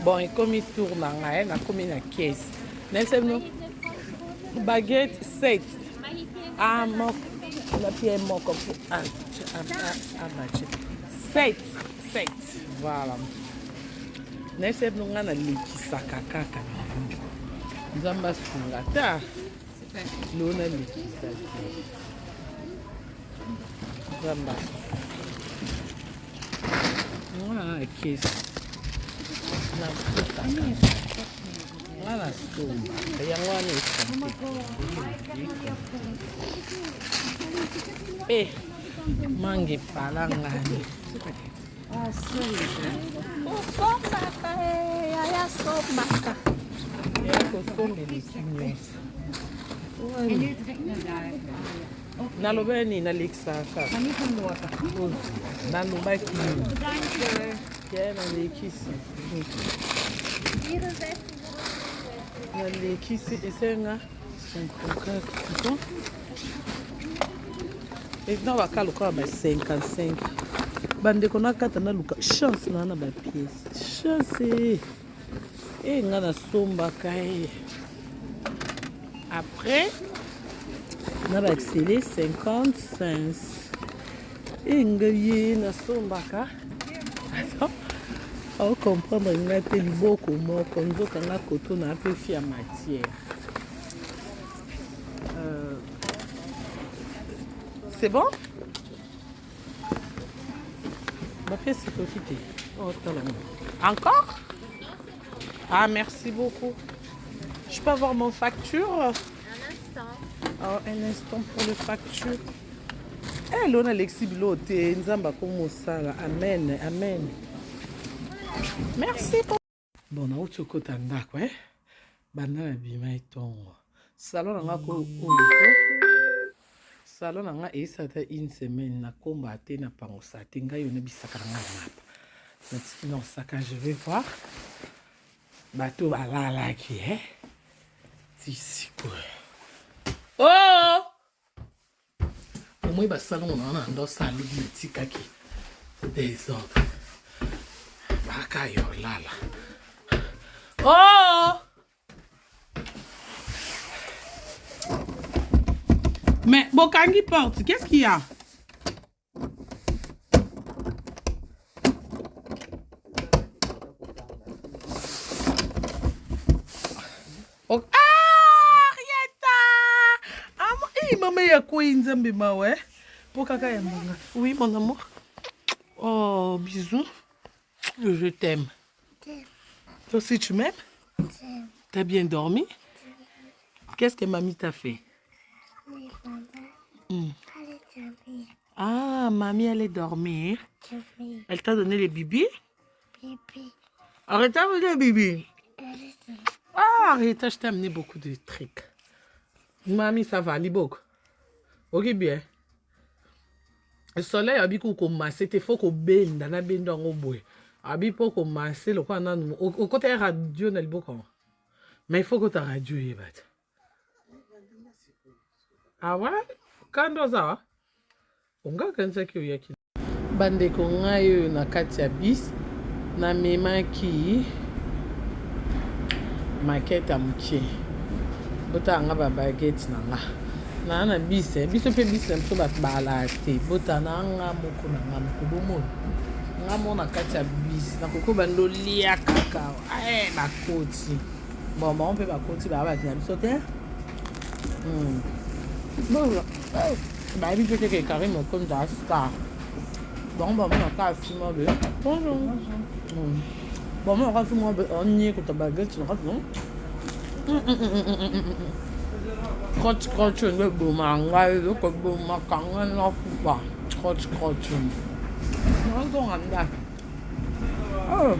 Bon, et comme il tourne en air, on a comme une caisse. N'est-ce pas? Baguette 7. Ah, mon. La pierre mon comme pour un match. 7. 7. Voilà. N'est-ce pas? On a l'équisaka kaka. Nzamba sungata. L'on a l'équisaka. Nzamba. Voilà la caisse. Voilà somba. Eh, mangi palangani. Ah, sorry. Oh, somba ya somba. Ja, somba les kinyos. En nu trekt naar daar. Nalobeni na leksaka. Maar niet van water. Nalobai kinyos. Dank Ja, na lekisi. Na lekisi esenga 54. Et non va kaluka ba 55. Bande kona kata na luka chance na ba pièce. Chance. Et nga na somba kai. Après on va accélérer 55. Et nga ye na somba ka. Attends. On va comprendre que nous avons beaucoup de temps à peu faire matière. C'est bon? Ma pièce est occupée. Oh, encore? Ah, merci beaucoup. Je peux avoir mon facture? Un instant. Oh, un instant pour le facture. Eh, l'on a l'exibilité. Nous avons comme ça. Amen. Amen. Merci pour... Bon, na uti okota ndako banda na bima etongo salon nga ko oyo salon nga esata une semaine na komba te na pango sate nga yo na bisaka nga mapa na tiki na saka je vais voir bato balala ki tisi ko oh moi ba salon na ndo salu bitika ki désordre Bakayo lala. Oh! Mais Bokangi porte, qu'est-ce qu'il y a? Oh. Ah! Rieta! Maman ya quoi nzambe mawe? Pokaka ya mbanga. Oui, mon amour. Oh, bisous. Je t'aime. Toi aussi, tu m'aimes? T'as bien dormi? Qu'est-ce que mamie t'a fait? Oui, maman. Elle est dormir. Ah, mamie, elle est dormir. Oui. Elle t'a donné les bibis? Bibi. Arrête avec les bibis. Ah, arrête, je t'ai amené beaucoup de trucs. Mamie, ça va, Libok? Ok, bien. Le soleil a beaucoup commencé. C'était faux qu'on baigne dans la baigne dans le bois. Abi pour commencer le quoi nan au côté radio na liboko mais il faut que ta radio y bat ah ouais quand ça on ga kanza ki yaki bande ko ngayo na kati ya bis na mema ki maquette amche bota nga ba baguette na na bis biso pe bis na so bat bala te bota na nga moko na nga moko bomo Ngamona kati ya bis na koko bando lia kakao bakoti bon on peut bakoti ba ba na biso te bon ba bi peut que Karim comme ça star bon on a ka fimo be bonjour bon on va fimo be on y ko ta baguette na non Crotch ne bo manga ko bo makanga na fuba crotch non anda oh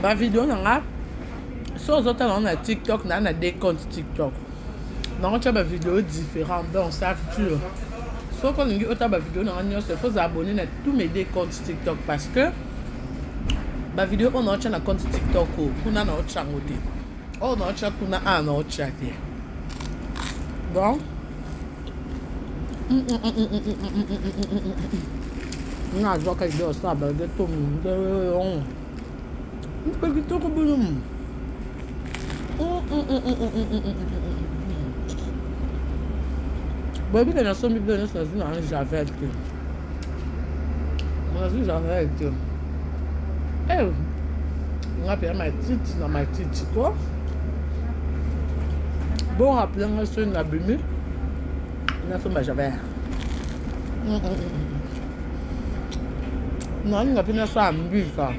ma vidéo nanga sur autres on a TikTok on a des comptes TikTok non tu as ma vidéo différente donc ça culture soit qu'on dit autant ma vidéo nanga il faut s'abonner à tous mes des comptes TikTok parce que ma vidéo on a un compte TikTok on a notre channel on a un chat bon Na zoka ndio saba de to on. Pas que to ko bulum. Baby kana so mi bena so na Javel que. On a Javel que. Eh. On a payé ma petite quoi. Bon rappeler moi sur na bimi. Na so ma Javel. Non, il n'y a pas de ça mbika.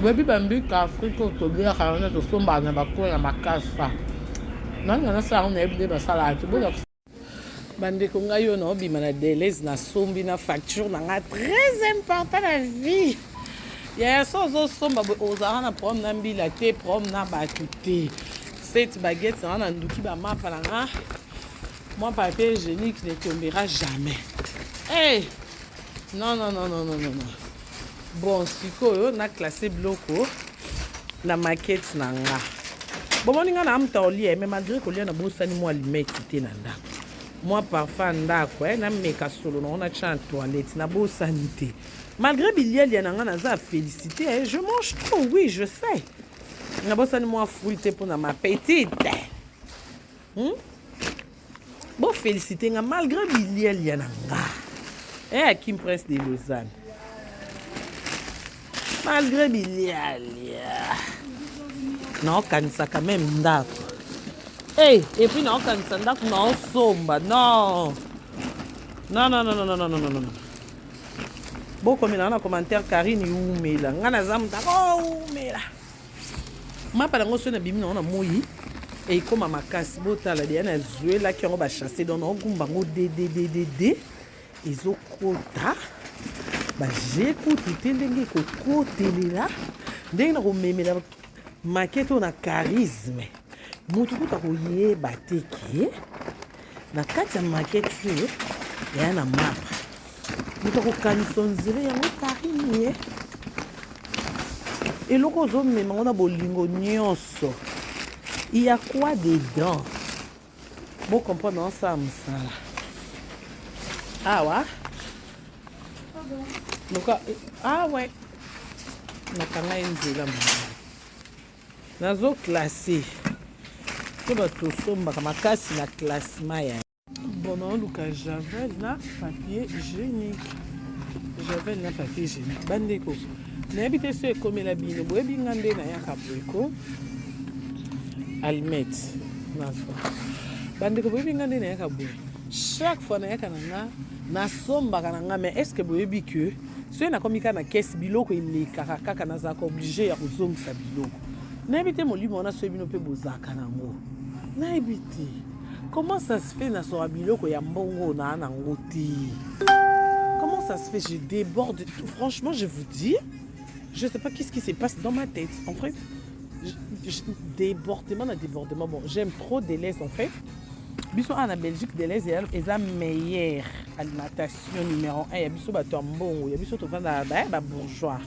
Baby bambika Afrique to bien quand on est au somba na bako ya makasa. Non, il y a ça on est bien dans ça là. Tu vois bande ko ngayo na obima na délai na sombi na facture na nga très important la vie. Ya so somba ozara na prom na mbila te prom na batute. Cette baguette ça na nduki ba mapa na nga. Mon papier hygiénique ne tombera jamais. Hey! Non. Bon, sikoyo na classé bloko na maquette na nga. Bon, moninga na amta olie, mais malgré que olie na bosani mo aliment te na nda. Moi parfum ndako, na meka solo na ona chan toilette na bosani te. Malgré biliel ya na nga na za félicité, je mange trop, oui, je sais. Na bosani mo fruit te pour na ma petite. Bon, félicité nga malgré biliel ya na nga. Eh, Kim Prince de Lausanne. Malgré biliel ya. Non, kanisa quand même ndako. Hey, et puis non, kanisa ndako non somba. Non. Non. Bon, comme il y a un commentaire, Karine Youmela. Ngana zam ta Youmela. Ma pas dans na bimi na moyi. Et comme à ma casse, botala de na zuela qui on va chasser dans no gumbango de. Izo kota. Ba j'écoute ndenge ko kotelela. Ndenge na ko memela maquette on a charisme. Mutu kuta ko yeba teki. Na kati ya maquette yo ya na mapa. Mutu ko kanisonzele ya karine. Et loko zo mema on a bolingo nyonso. Il y a quoi dedans? Bon comprendre ça msala. Ah ouais? Donc, ah ouais. Nakanga nzela mwana. Nazo classé. Ko ba to somba kama kasi na classement ya. Bon non luka Javel na papier hygiénique. Javel na papier hygiénique. Bandeko. Na habité so ekomela bino bo ebingande na ya kapweko. Almet. Nazo. Bandeko bo ebingande na ya kabwe. Chaque fois na yaka nanga na somba kananga mais est-ce que boyebi que so na komika na caisse biloko ile kaka na za ko obligé ya kozongisa biloko na ebité molimo na so bino pe bozaka nango na ebité comment ça se fait na so biloko ya mbongo na ngoti comment ça se fait je déborde tout franchement je vous dis je sais pas qu'est-ce qui se passe dans ma tête en fait débordement bon j'aime trop Deleuze en fait. Biso en Belgique Deleuze est la meilleure alimentation numéro 1 ya biso bato mbongo ya biso to vanda ba bourgeois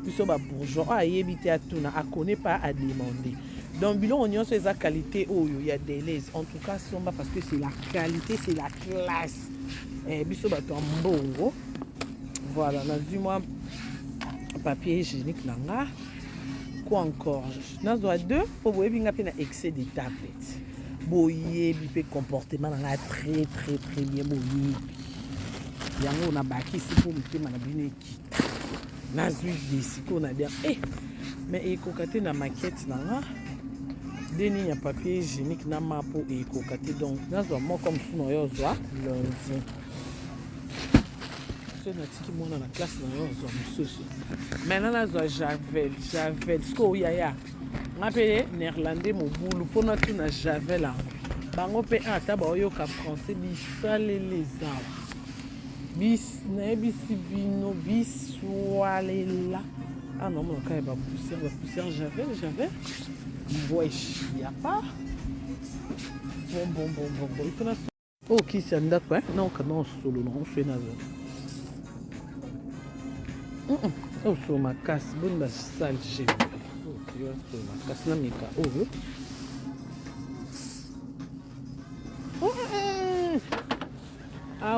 biso ba bourgeois a yebité atuna a connaît pas à demander donc bilon nyonso eza qualité oyo ya Deleuze en tout cas somba parce que c'est la qualité c'est la classe biso bato mbongo voilà na vu moi papier hygiénique nanga quoi encore nazo a deux pour boyebi nga pe na excès de tablettes. Boyebi pe comportement na très bien boyebi yango na baki sipo mutema na bino ekita nazwi desiko na dia mais ekokate na maquette na nga deni ya papier hygiénique na mapo ekokate donc nazwa mo comme suno yo zwa lundi so na tiki mona na classe na yo zwa mususu maintenant nazwa Javel sko yaya M'appelé néerlandais mon boulot pour notre na Javel là. Bango pe ata ba oyoka français bisale les arbres. Bis na bisi bino biswalela. Ah non mon cas ba poussière Javel. Wesh, y a pas. Bon. Il faut na oh qui c'est ndako non non solo non fait na oh so ma casse bonne ba sale j'ai kasina mika oyo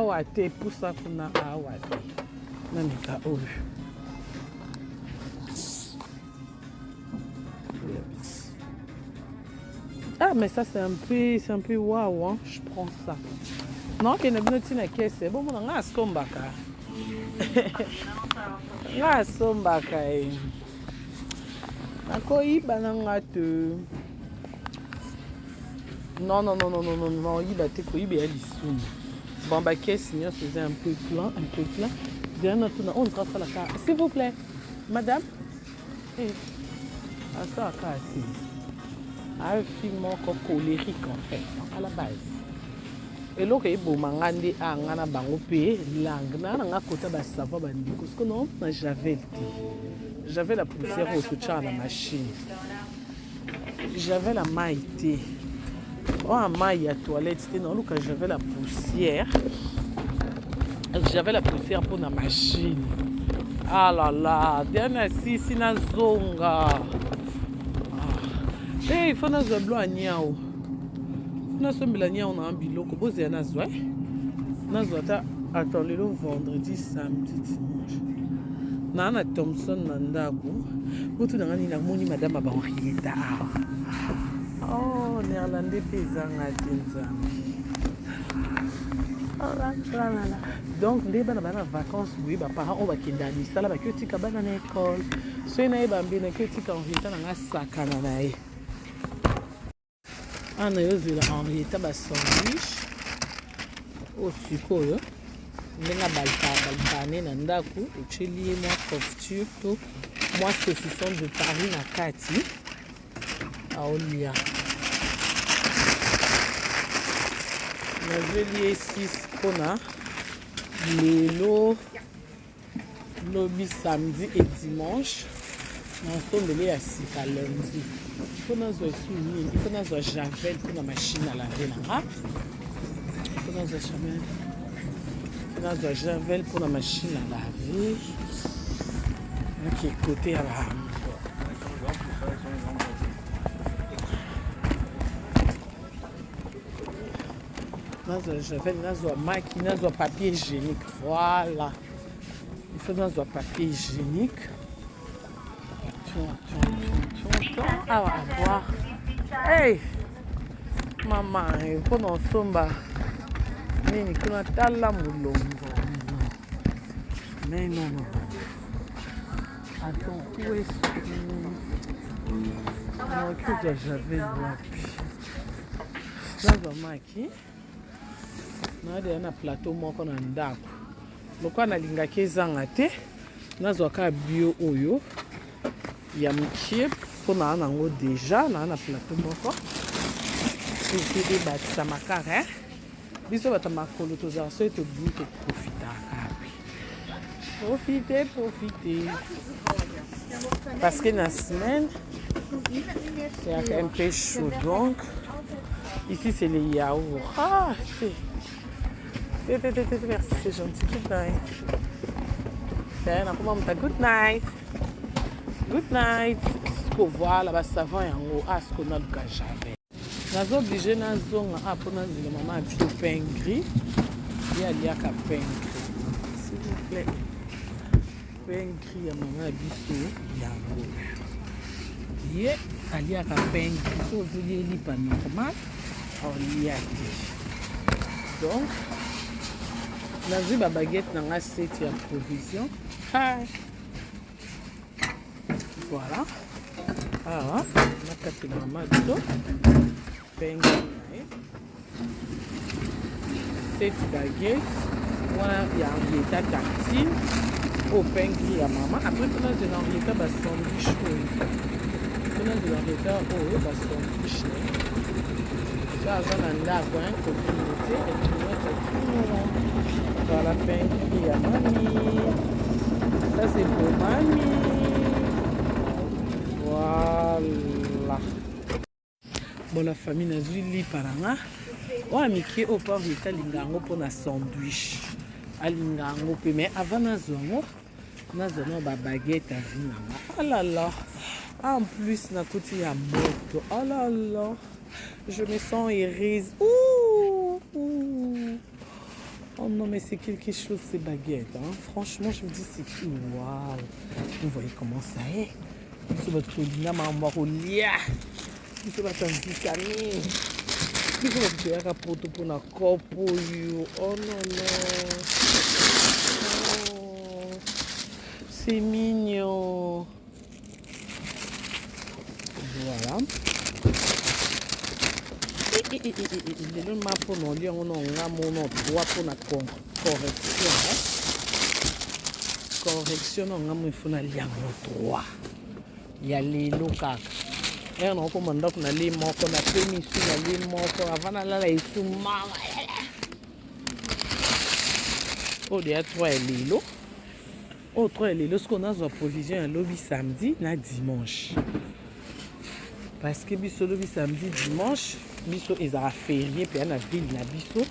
awa te pusa kuna awa te nameka oyo ah mais ça c'est un peu waouh hein? Je prends ça non que na tina kese bon mona nga sombaka nga sombaka nakoyiba na nga te non yiba te koyiba ya lisumu bon bakesi nyonso eza un peu plein derrière tout on transfère la carte s'il vous plaît madame asalaka te un film moko colérique en fait à la base eloko eboma nga nde anga na bango mpe langue na nga kota basava bandeko siko non na javel te j'avais la poussière au soutien à la machine j'avais la maille te oh maille à toilette c'était non look j'avais la poussière pour la machine ah là là dernière si na zonga eh il faut na zablo anyao na sombela nyao na biloko bozela nazwa nazwa ta attends le vendredi samedi dimanche na Thompson na ndako botu na ngani na moni madame ba Henrietta awa oh néerlandais pezanga tenzambi donc nde bana bana vacances boye baparent oyo bakenda misala bakiotika bana na école soki nayeba mbena kiotika Henrietta na nga sakana na ye ana yozela Henrietta basandwich oyo sikoyo ndenge balbane na ndako otyeli ye mwa confiture to mwa saucisson de Paris na kati aolia nazweli ye 6 mpona lelo lobi samedi et dimanche nasombele ya sika lundi mpo nazwa esu nini mpo nazwa javel mpona machine à laver nanga mpo nazwa javel mpona machine à laver ok côté ya ba nazwa javel nazwa maki nazwa papier hygiénique voilà il faut nazwa papier hygiénique awa à boire hey mama mpona osomba nini kuna tala molongo mais non attends où est-ce que j'avais wapi nazwa maki nadeya na plateau moko na ndako lokola nalingaki ezanga te nazwaka bio oyo ya mokie mpo naa nango deja naa na plateau moko soki ebatisa makara biso bata makolo tozala soki tobimi toprofitaka profite parce que na semaine c'est quand même très chaud donc ici c'est les yaourts ah merci c'est gentil good night good night siko voilà basavant yango asiko naluka javel nazo oblige nazonga mpo nazela mama abio pain gris ye aliaka pain gris s'il vous plaît pain gris ya mama biso yango ye aliaka pain gris so ozeli elipa normal olia te donc nazwi babaguette nanga set ya provision voilà awa nakatela mama biso penge na ye set baguette wana ya Henrietta tartine oyo pengri ya mama après mpona zela Henrietta basandwich oyo mpona zela Henrietta oyo basandwich na ye so aza na ndako communauté voilà pengri ya mami ça c'est pour mami voilà bon la famille nazwi lipa nanga oyo mike oyo mpo Henrietta alinga yango mpona sandwich alinga yango mpe mais avant nazwa yango nazwa nango babaguette avi nanga alala en plus nakoti ya moto alala je me sens heureuse. Ouh, ouh. Oh non, mais c'est quelque chose, ces baguettes. Hein. Franchement, je me dis, c'est qui? Waouh! Vous voyez comment ça est? Biso batolina mamarolia. Biso batanzi vitamine. Biso batuyaka poto pona kopo yo. Oh non, non. Oh, c'est mignon. Voilà. Lelo mapo no lia ono ngamo no droit pour na correction. Correction no ngamo ifuna lia no droit. Ya lelo kaka. Na komanda kuna le moko na pemi su na le moko avana la isu mama. Oh dia 3 lelo. Oh 3 lelo ce qu'on a en provision à lobby samedi na dimanche. Parce que biso lobby samedi dimanche biso ezara férié puis na ville na biso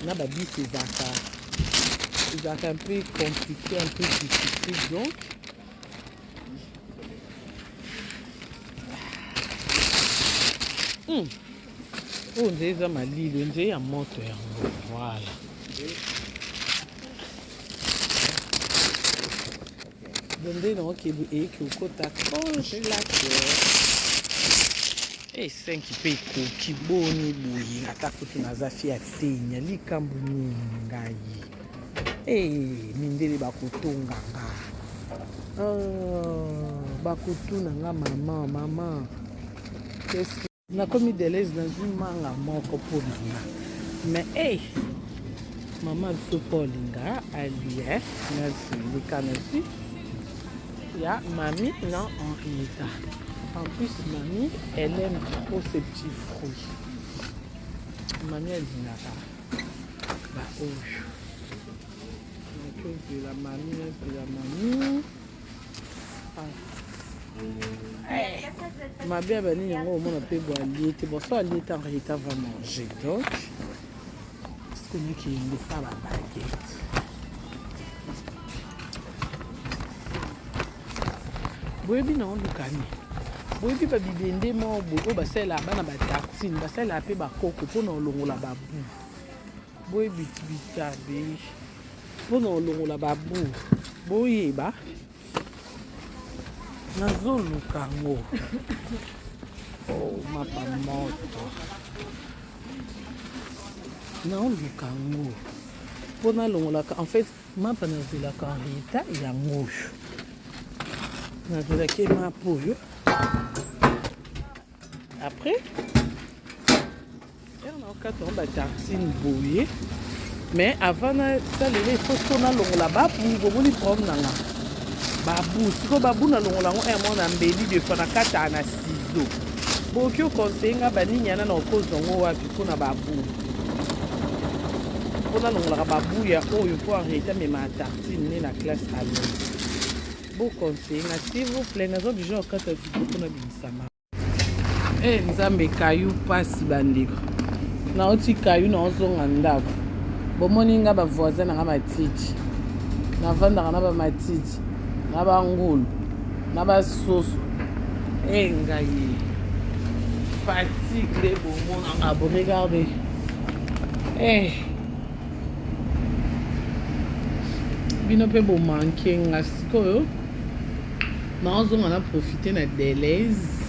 na ba biso ezaka un peu compliqué, un peu difficile donc oh nzeza malilo nze ya moto yango voilà donde non kebu eki okota congélateur et 5 pe koki boni boye ata kutu naza fi atenya likambo nini ngai mindele bakotonga nga bakotuna nga mama qu'est-ce nakomi delese dans une manga moko po linga mais mama biso po linga alie nasilika na si ya mami non Henrietta. En plus, mamie, elle aime trop ces petits fruits. Mamie, elle dit nada. Bah, oh. Donc, c'est la mamie. Ma belle, elle dit, on va appeler Boalier. Bon, ça, Aliette, Henrietta va manger. Donc, est-ce qu'on est qui ne fait pas la baguette? Boyebi, non, Lucani. Boyebi babibende mobo o basela bana ba tartine basela pe ba koko pona olongola babu boyebi tibitabe pona olongola babu boyeba nazoluka ngo oh mapa moto naoluka ngo pona olongolaka en fait mapa nazelaka Henrietta yango nazelaki mapo oyo. Après, on a encore une tartine bouillée. Mais avant ça, il faut qu'on a l'ongle là-bas pour vous prendre dans la babou. Si vous babou na l'ongle là, on a embelli de faire la carte à un ciseau. Beaucoup conseillent que bani yana na cause d'ongle wa puis qu'on a babou. On a l'ongle là babou ya oh il faut arrêter mais ma tartine ni la classe à l'eau. Beaucoup conseillent s'il vous plaît, nous avons déjà encore un petit peu qu'on a bisama. Nzambe kayu pasi bandeko na oti kayu na ozonga ndako bomoni nga ba voisin na matiti na vanda na ba matiti na ba ngulu na ba soso ngai fatigue les bonbons na bo regardez bino pe bo manke nga sikoyo na ozonga na profiter na Deleuze.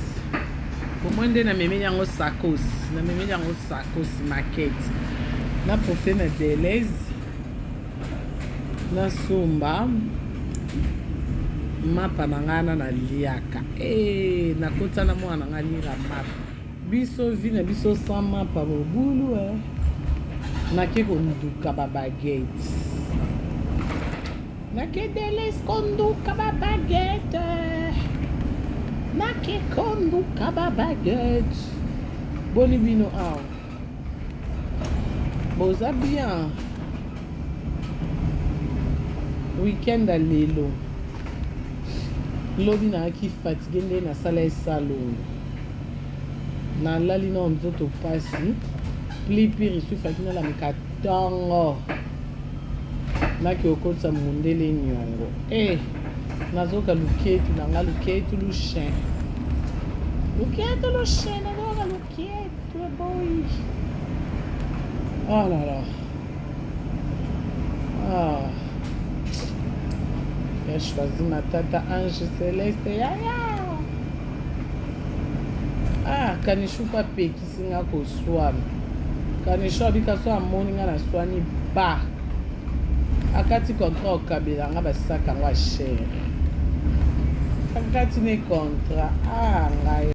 Pour moi, je suis sakos. Maquette. Na profite na Deleuze. Na somba. Mapa nangana na liaka. Na kota na mwana nga lira mapa. Biso vi na biso sans mapa bobulu Na ke konduka ba baguette. Na ke Deleuze konduka ba baguette. Nake kondu kaba baguette. Bolibino aw. Boza bien. Weekend à lelo. Lobi na ki fatigué na sala salon. Na lali na nzoto pasi. Pli piri su fatina la mikatongo. Nake okotsa mundele nyongo. Nazoka luketu nanga luketu lushen. Luketu lushen nazoka luketu boy. Oh là là. Ah. J'ai choisi ma tata Ange Céleste. Yaya. Ah, Kanishu pas pekisi nga koswana. Kanishu abika so amoni nga na swani ba. Akati contrat okabela nga basaka nga cher. Akati ne contrat. Ah, ngai.